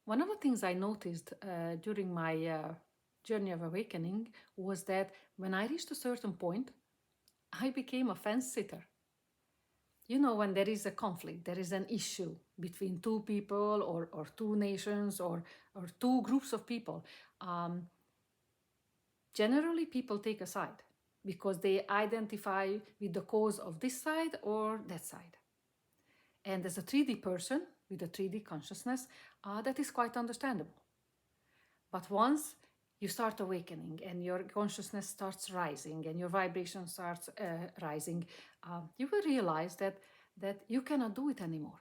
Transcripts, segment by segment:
One of the things I noticed during my journey of awakening was that when I reached a certain point, I became a fence sitter. You know, when there is a conflict, there is an issue between two people or two nations or two groups of people. Generally, people take a side because they identify with the cause of this side or that side. And as a 3D person with a 3D consciousness, that is quite understandable. But once you start awakening and your consciousness starts rising and your vibration starts rising, you will realize that you cannot do it anymore.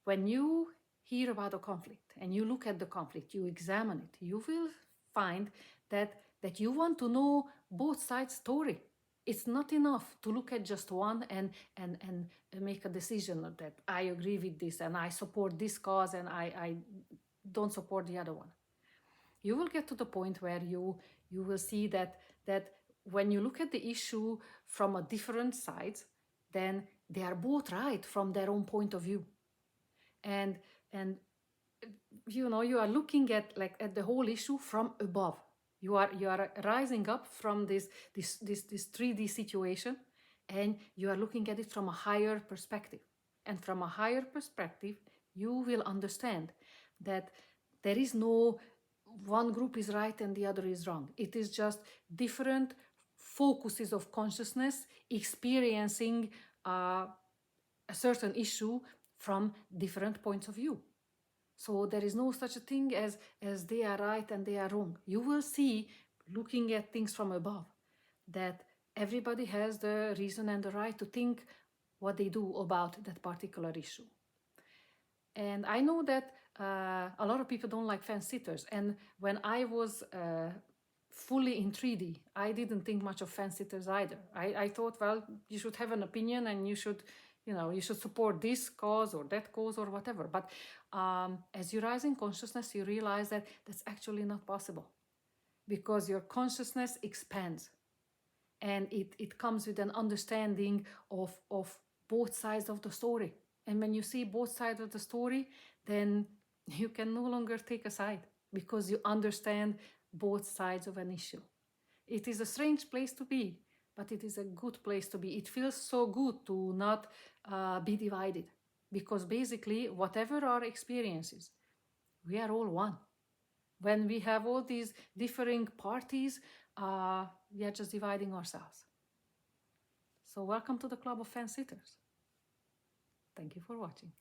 When you hear about a conflict and you look at the conflict, you examine it, you will find that you want to know both sides' story. It's not enough to look at just one and make a decision that I agree with this and I support this cause and I don't support the other one. You will get to the point where you will see that when you look at the issue from a different sides, then they are both right from their own point of view. And you know, you are looking at the whole issue from above. You are rising up from this 3D situation, and you are looking at it from a higher perspective. And from a higher perspective, you will understand that there is no one group is right and the other is wrong. It is just different focuses of consciousness experiencing a certain issue from different points of view. So there is no such a thing as they are right and they are wrong. You will see, looking at things from above, that everybody has the reason and the right to think what they do about that particular issue. And I know that a lot of people don't like fence sitters. And when I was fully in 3D, I didn't think much of fence sitters either. I thought, well, you should have an opinion and you should support this cause or that cause or whatever. But as you rise in consciousness, you realize that that's actually not possible, because your consciousness expands and it comes with an understanding of both sides of the story. And when you see both sides of the story, then you can no longer take a side, because you understand both sides of an issue. It is a strange place to be, but it is a good place to be. It feels so good to not be divided, because basically, whatever our experiences, we are all one. When we have all these differing parties, we are just dividing ourselves. So welcome to the Club of Fence Sitters. Thank you for watching.